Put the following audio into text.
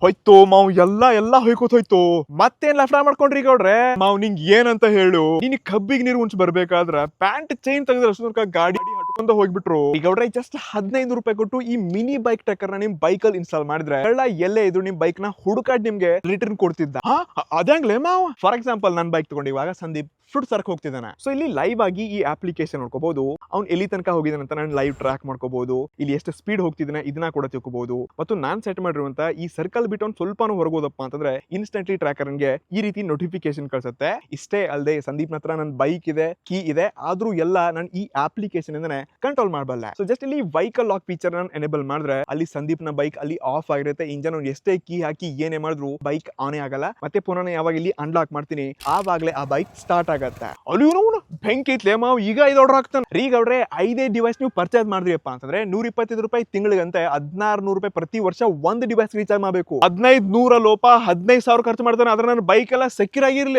ಹೋಯ್ತು ಮಾವ್ ಎಲ್ಲ ಹೊಯ್ಕೋತ್ ಹೋಯ್ತು. ಮತ್ತೇನ್ ಲಫ್ಡ ಮಾಡ್ಕೊಂಡ್ರಿ ಗೌಡ್ರೆ? ಮಾವ್ ನಿಂಗ್ ಏನಂತ ಹೇಳು, ನಿನ್ ಕಬ್ಬಿಗೆ ನೀರು ಉಂಚ್ ಬರ್ಬೇಕಾದ್ರ ಪ್ಯಾಂಟ್ ಚೈನ್ ತೆಗೆದ್ರೆ ಅಷ್ಟೊಂದು ಗಾಡಿ ಹಟ್ಕೊಂಡ ಹೋಗ್ಬಿಟ್ರು. ಈ ಗೌಡ್ರೆ ಜಸ್ಟ್ 15 ರೂಪಾಯಿ ಕೊಟ್ಟು ಈ ಮಿನಿ ಬೈಕ್ ಟ್ರ್ಯಾಕರ್ ನ ನಿಮ್ ಬೈಕ್ ಅಲ್ಲಿ ಇನ್ಸ್ಟಾಲ್ ಮಾಡಿದ್ರೆ ಎಲ್ಲ ಎಲ್ಲೇ ಇದ್ರು ನಿಮ್ ಬೈಕ್ ನ ಹುಡುಕಾಡ್ ನಿಮ್ಗೆ ರಿಟರ್ನ್ ಕೊಡ್ತಿದ್ದ. ಅದಂಗ್ಲೇ ಮಾವ್. ಫಾರ್ ಎಕ್ಸಾಂಪಲ್ ನನ್ ಬೈಕ್ ತಗೊಂಡು ಇವಾಗ ಸಂದೀಪ್ ಫ್ರೂಟ್ ಸರ್ಕ್ ಹೋಗ್ತಿದ್ದಾನೆ. ಸೊ ಇಲ್ಲಿ ಲೈವ್ ಆಗಿ ಈ ಅಪ್ಲಿಕೇಶನ್ ನೋಡ್ಕೋಬಹುದು, ಅವ್ನು ಎಲ್ಲಿ ತನಕ ಹೋಗಿದ್ದಾನೆ ಅಂತ ನಾನು ಲೈವ್ ಟ್ರ್ಯಾಕ್ ಮಾಡ್ಕೋಬಹುದು. ಇಲ್ಲಿ ಎಷ್ಟು ಸ್ಪೀಡ್ ಹೋಗ್ತಿದ್ದಾನೆ ಇದನ್ನ ಕೂಡ ತಿಳ್ಕೋಬಹುದು. ಮತ್ತು ನಾನ್ ಸೆಟ್ ಮಾಡಿರುವಂತ ಈ ಸರ್ಕಲ್ ಬಿಟ್ಟು ಒಂದು ಸ್ವಲ್ಪನೂ ಹೊರಗೋದಪ್ಪ ಅಂತಂದ್ರೆ ಇನ್ಸ್ಟೆಂಟ್ಲಿ ಟ್ರ್ಯಾಕರ್ ಗೆ ಈ ರೀತಿ ನೋಟಿಫಿಕೇಶನ್ ಕಳ್ಸುತ್ತೆ. ಇಷ್ಟೇ ಅಲ್ಲದೆ ಸಂದೀಪ್ ಹತ್ರ ನನ್ನ ಬೈಕ್ ಇದೆ, ಕೀ ಇದೆ, ಆದ್ರೂ ಎಲ್ಲ ನಾನು ಈ ಅಪ್ಲಿಕೇಶನ್ ಇಂದಾನೆ ಕಂಟ್ರೋಲ್ ಮಾಡಬಲ್ಲೆ. ಸೊ ಜಸ್ಟ್ ಇಲ್ಲಿ ವೆಹಿಕಲ್ ಲಾಕ್ ಫೀಚರ್ ನಾನು ಎನೇಬಲ್ ಮಾಡಿದ್ರೆ ಅಲ್ಲಿ ಸಂದೀಪ್ ನ ಬೈಕ್ ಅಲ್ಲಿ ಆಫ್ ಆಗಿರುತ್ತೆ. ಇಂಜನ್ ಎಷ್ಟೇ ಕೀ ಹಾಕಿ ಏನೇ ಮಾಡಿದ್ರು ಬೈಕ್ ಆನೇ ಆಗಲ್ಲ. ಮತ್ತೆ ಪುನಃ ಯಾವಾಗ ಇಲ್ಲಿ ಅನ್ಲಾಕ್ ಮಾಡ್ತೀನಿ ಆವಾಗಲೇ ಆ ಬೈಕ್ ಸ್ಟಾರ್ಟ್ ಆಗುತ್ತೆ. ಅಲ್ಲಿ ಬೆಂಕಿ ಐತ್ಲೆ ಮಾವ್, ಈಗ 5 ಆರ್ಡರ್ ಆಗ್ತಾನೆ ರೀ ಗೌಡ್ರೆ. 5 ಡಿವೈಸ್ ನೀವು ಪರ್ಚೇಸ್ ಮಾಡಿದ್ರಿಪ್ಪ ಅಂತಂದ್ರೆ 125 ರೂಪಾಯಿ ತಿಂಗಳಿಗಂತೆ 1600 ರೂಪಾಯಿ ಪ್ರತಿ ವರ್ಷ ಒಂದು ಡಿವೈಸ್ ರೀಚಾರ್ಜ್ ಮಾಡಬೇಕು. 1500 ಲೋಪ 15,000 ಖರ್ಚು ಮಾಡ್ತಾನೆ. ಅದ್ರ ನನ್ನ ಬೈಕ್ ಎಲ್ಲ ಸೆಕ್ಯೂರ್ ಆಗಿರ್ಲಿ.